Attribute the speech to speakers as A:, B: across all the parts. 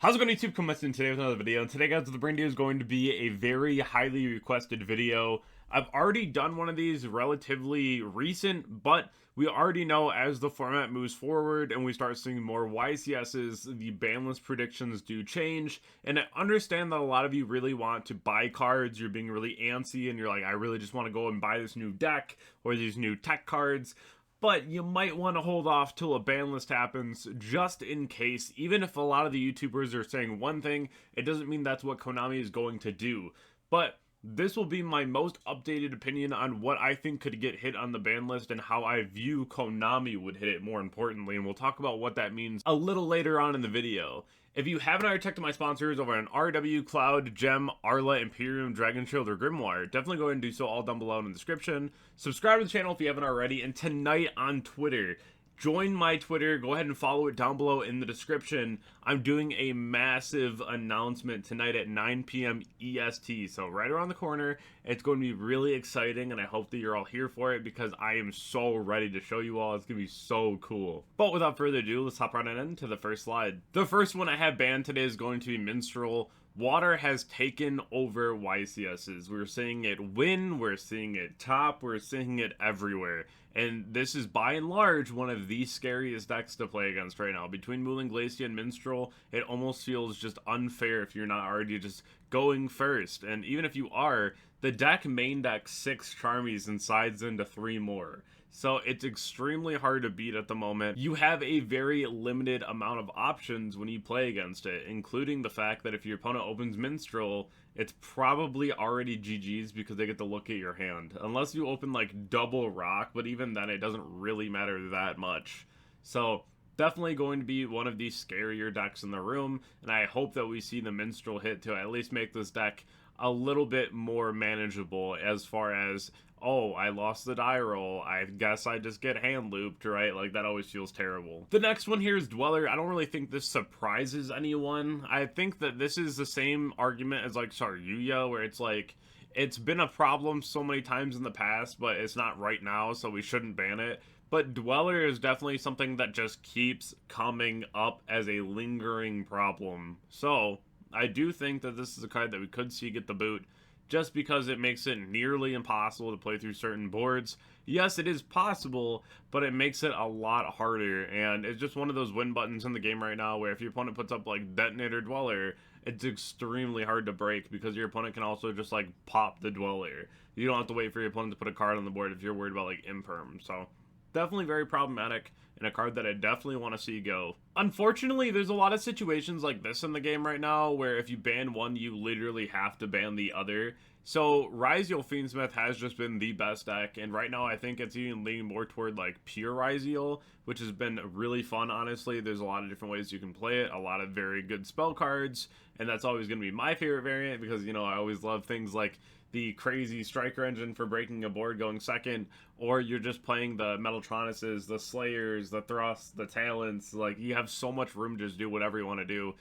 A: How's it going, YouTube? Coming in today with another video, and today, guys, what the brand new is going to be a very highly requested video. I've already done one of these relatively recent, but we already know as the format moves forward and we start seeing more YCSs, the ban list predictions do change, and I understand that a lot of you really want to buy cards, you're being really antsy, and you're like, I really just want to go and buy this new deck, or these new tech cards. But you might want to hold off till a ban list happens, just in case. Even if a lot of the YouTubers are saying one thing, it doesn't mean that's what Konami is going to do. But this will be my most updated opinion on what I think could get hit on the ban list and how I view Konami would hit it, more importantly. And we'll talk about what that means a little later on in the video. If you haven't already checked out my sponsors over on RW, Cloud, Gem, Arla, Imperium, Dragonshield, or Grimoire, definitely go ahead and do so all down below in the description. Subscribe to the channel if you haven't already, and tonight on Twitter, join my Twitter, go ahead and follow it down below in the description. I'm doing a massive announcement tonight at 9 p.m. EST, so right around the corner. It's going to be really exciting, and I hope that you're all here for it because I am so ready to show you all. It's going to be so cool. But without further ado, let's hop right on into the first slide. The first one I have banned today is going to be Minstrel. Water has taken over YCSs. We're seeing it win, we're seeing it top, we're seeing it everywhere. And this is by and large one of the scariest decks to play against right now. Between Moon Glacier and Minstrel, it almost feels just unfair if you're not already just going first. And even if you are, the deck main deck 6 Charmies and sides into 3 more. So it's extremely hard to beat at the moment. You have a very limited amount of options when you play against it, including the fact that if your opponent opens Minstrel, it's probably already GG's because they get to look at your hand. Unless you open like double rock, but even then it doesn't really matter that much. So definitely going to be one of the scarier decks in the room, and I hope that we see the Minstrel hit to at least make this deck a little bit more manageable as far as, oh, I lost the die roll, I guess I just get hand looped, right? Like, that always feels terrible. The next one here is Dweller. I don't really think this surprises anyone. I think that this is the same argument as, like, Saryuya, where it's like, it's been a problem so many times in the past, but it's not right now, so we shouldn't ban it. But Dweller is definitely something that just keeps coming up as a lingering problem. So I do think that this is a card that we could see get the boot, just because it makes it nearly impossible to play through certain boards. Yes, it is possible, but it makes it a lot harder, and it's just one of those win buttons in the game right now where if your opponent puts up like Detonator Dweller, it's extremely hard to break because your opponent can also just like pop the Dweller. You don't have to wait for your opponent to put a card on the board if you're worried about like Imperm. So definitely very problematic, and a card that I definitely want to see go. Unfortunately, there's a lot of situations like this in the game right now where if you ban one, you literally have to ban the other. So Riw Fiendsmith has just been the best deck, and right now I think it's even leaning more toward like pure Riw, which has been really fun, honestly. There's a lot of different ways you can play it, a lot of very good spell cards, and that's always going to be my favorite variant because, you know, I always love things like the crazy striker engine for breaking a board going second, or you're just playing the Metaltronises, the Slayers, the Thrusts, the Talents. Like, you have so much room to just do whatever you want to do.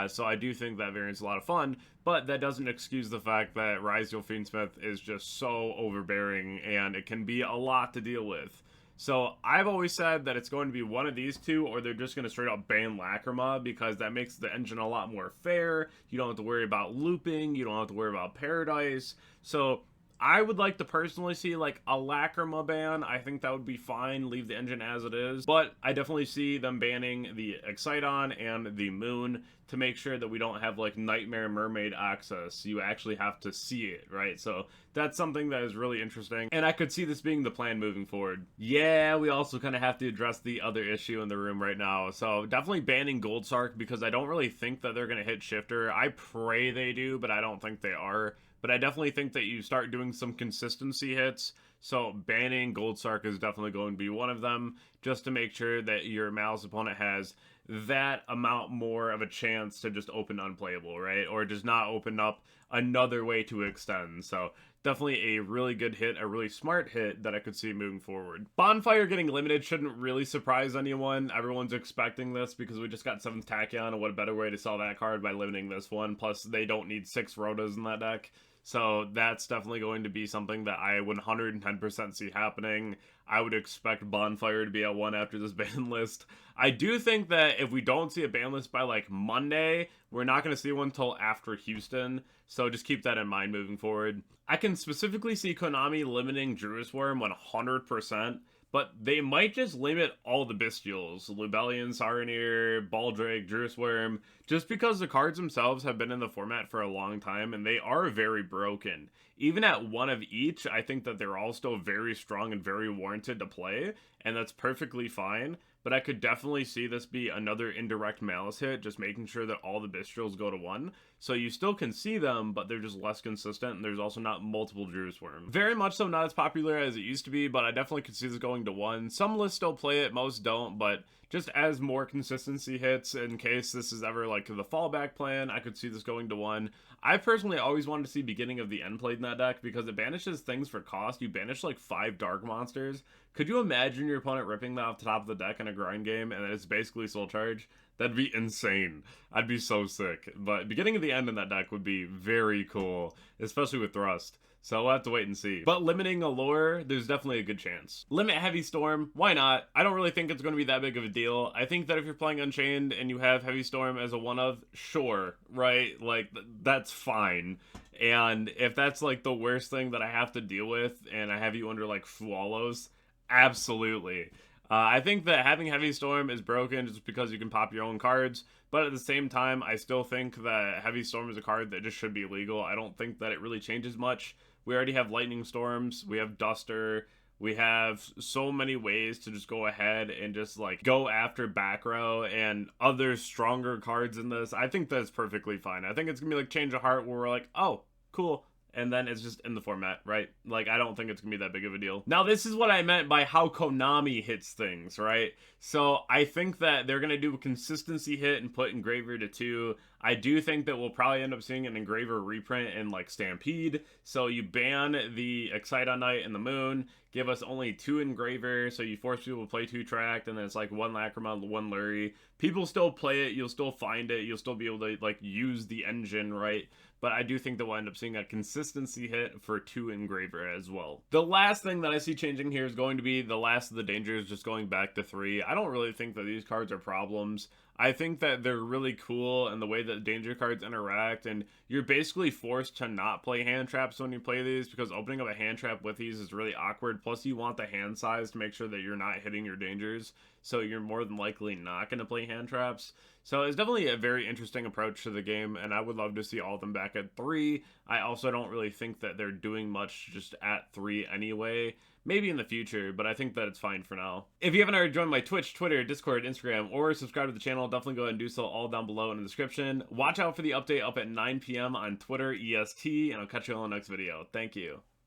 A: So I do think that variant's a lot of fun, but that doesn't excuse the fact that Riw Fiendsmith is just so overbearing, and it can be a lot to deal with. So I've always said that it's going to be one of these two, or they're just going to straight up ban Lacrima, because that makes the engine a lot more fair. You don't have to worry about looping, you don't have to worry about Paradise. So I would like to personally see like a Lacrima ban. I think that would be fine, leave the engine as it is. But I definitely see them banning the Exciton and the Moon to make sure that we don't have like Nightmare Mermaid access. You actually have to see it, right? So that's something that is really interesting, and I could see this being the plan moving forward. Yeah, we also kind of have to address the other issue in the room right now. So definitely banning Goldsark, because I don't really think that they're going to hit Shifter. I pray they do, but I don't think they are. But I definitely think that you start doing some consistency hits. So banning Goldsark is definitely going to be one of them, just to make sure that your Malice opponent has that amount more of a chance to just open unplayable, right? Or does not open up another way to extend. So definitely a really good hit, a really smart hit that I could see moving forward. Bonfire getting limited shouldn't really surprise anyone. Everyone's expecting this because we just got 7th Tachyon, and what a better way to sell that card by limiting this one. Plus, they don't need 6 Rotas in that deck. So that's definitely going to be something that I 110% see happening. I would expect Bonfire to be at 1 after this ban list. I do think that if we don't see a ban list by like Monday, we're not going to see one until after Houston. So just keep that in mind moving forward. I can specifically see Konami limiting Druid Worm 100%. But they might just limit all the Bestials, Lubellion, Saronir, Baldrake, Druid Worm, just because the cards themselves have been in the format for a long time and they are very broken. Even at one of each, I think that they're all still very strong and very warranted to play, and that's perfectly fine. But I could definitely see this be another indirect Malice hit, just making sure that all the Bestials go to 1. So you still can see them, but they're just less consistent, and there's also not multiple Druid Worm. Very much so not as popular as it used to be, but I definitely could see this going to 1. Some lists still play it, most don't, but just as more consistency hits, in case this is ever like the fallback plan, I could see this going to 1. I personally always wanted to see Beginning of the End played in that deck because it banishes things for cost. You banish like 5 dark monsters. Could you imagine your opponent ripping that off the top of the deck in a grind game and it's basically soul charge? That'd be insane. I'd be so sick. But Beginning of the End in that deck would be very cool, especially with Thrust. So we'll have to wait and see. But limiting Allure, there's definitely a good chance. Limit Heavy Storm, why not? I don't really think it's going to be that big of a deal. I think that if you're playing Unchained and you have Heavy Storm as a one-of, sure, right? Like, that's fine. And if that's like the worst thing that I have to deal with and I have you under like Flawless, absolutely. I think that having Heavy Storm is broken just because you can pop your own cards, but at the same time, I still think that Heavy Storm is a card that just should be legal. I don't think that it really changes much. We already have Lightning Storms, we have Duster, we have so many ways to just go ahead and just like go after back row and other stronger cards in this. I think that's perfectly fine. I think it's gonna be like Change of Heart where we're like, oh, cool. And then it's just in the format, right? Like, I don't think it's gonna be that big of a deal. Now, this is what I meant by how Konami hits things, right? So, I think that they're gonna do a consistency hit and put Engraver to 2. I do think that we'll probably end up seeing an Engraver reprint in, like, Stampede. So, you ban the Excite on Night and the Moon, give us only 2 Engraver, so you force people to play 2 Tracked, and then it's, like, 1 Lacrima, 1 Lurie. People still play it, you'll still find it, you'll still be able to, like, use the engine, right? But I do think that we'll end up seeing a consistency hit for 2 Engraver as well. The last thing that I see changing here is going to be the last of the Dangers just going back to 3. I don't really think that these cards are problems. I think that they're really cool and the way that danger cards interact, and you're basically forced to not play hand traps when you play these because opening up a hand trap with these is really awkward. Plus you want the hand size to make sure that you're not hitting your dangers, so you're more than likely not going to play hand traps. So it's definitely a very interesting approach to the game, and I would love to see all of them back at 3. I also don't really think that they're doing much just at 3 anyway. Maybe in the future, but I think that it's fine for now. If you haven't already joined my Twitch, Twitter, Discord, Instagram, or subscribed to the channel, definitely go ahead and do so all down below in the description. Watch out for the update up at 9 p.m. on Twitter EST, and I'll catch you on the next video. Thank you.